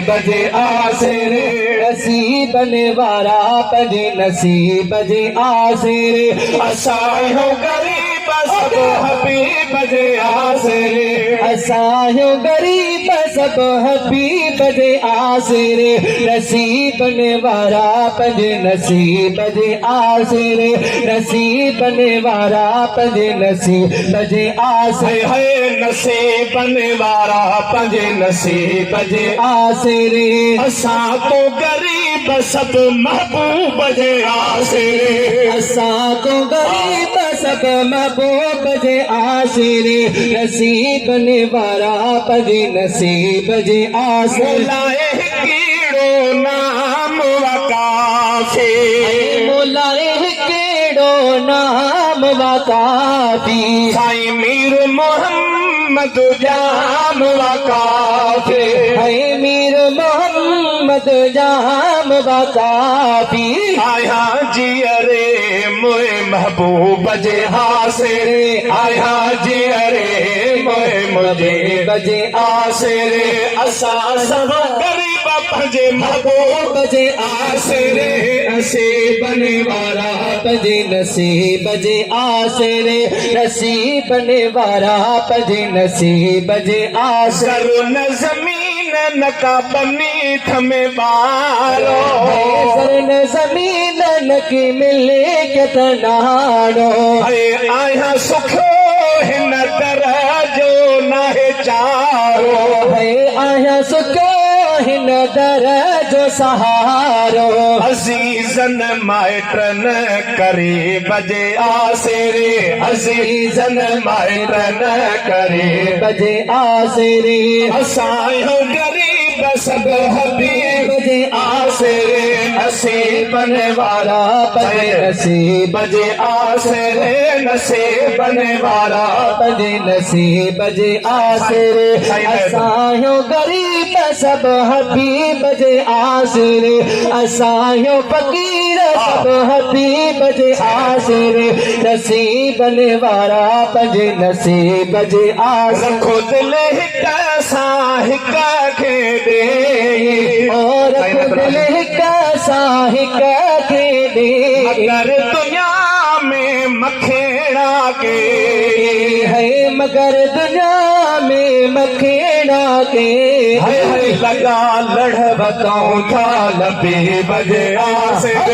बजे आसरे नसीब वारा पंजे नसीब जे आसरे असायो गरीब सब हबीब जे आसरे असायो गरीब सब हबीब जे आसरे नसीब वारा पंजे नसीब जे आसरे नसीब वारा पंजे नसीब जे आसरे है नसीब वारा पंजे नसीब जे आसरे असा को गरीब सब महबूब जे आसरे असा को गरीब सब महबूब जे आसरे नसीब वारा पंजे नसीब जे आसरे कीड़ो नाम वकाफी मोलाए कीड़ो नाम वकाफी साईं मीर मोहम्मद जाम वकाफी है मीर मोहम्मद जाम वकाफी आया जियरे मोए महबूब जे आसरे आया जियरे मोए मुझे बजे आसरे असा सब गरीब पंजे महबूब जे आसरे नसीब वारा पंजे नसीब जे आसरे नसीब वारा पंजे नसीब जे आसरे न जमीन न का बनी थमे बारो न जमीन न की मिले केतनाड़ो आया सुखो हिन दरजो नाहे चारो आया सुखो हिन दरजो सहारो अजीजन माइटन करीब जे आसरे अजीजन माइटन करीब जे आसरे असायो गरीब सब हबीब जे आसरे नसीब वारा पंजे नसीब जे आसरे नसीब वारा पंजे नसीब जे आसरे असायो गरीब सब हबीब जे आसरे असायो फकीर सब हबीब जे आसरे नसीब वारा पंजे नसीब जे आसरे खुद ले कैसा हिका के दे और खुद ले कैसा हिका के दे अगर दुनिया में मखेड़ा के है मगर दुनिया में मखेड़ा के है लगा लड़ बताऊं था लबे बजे आसरे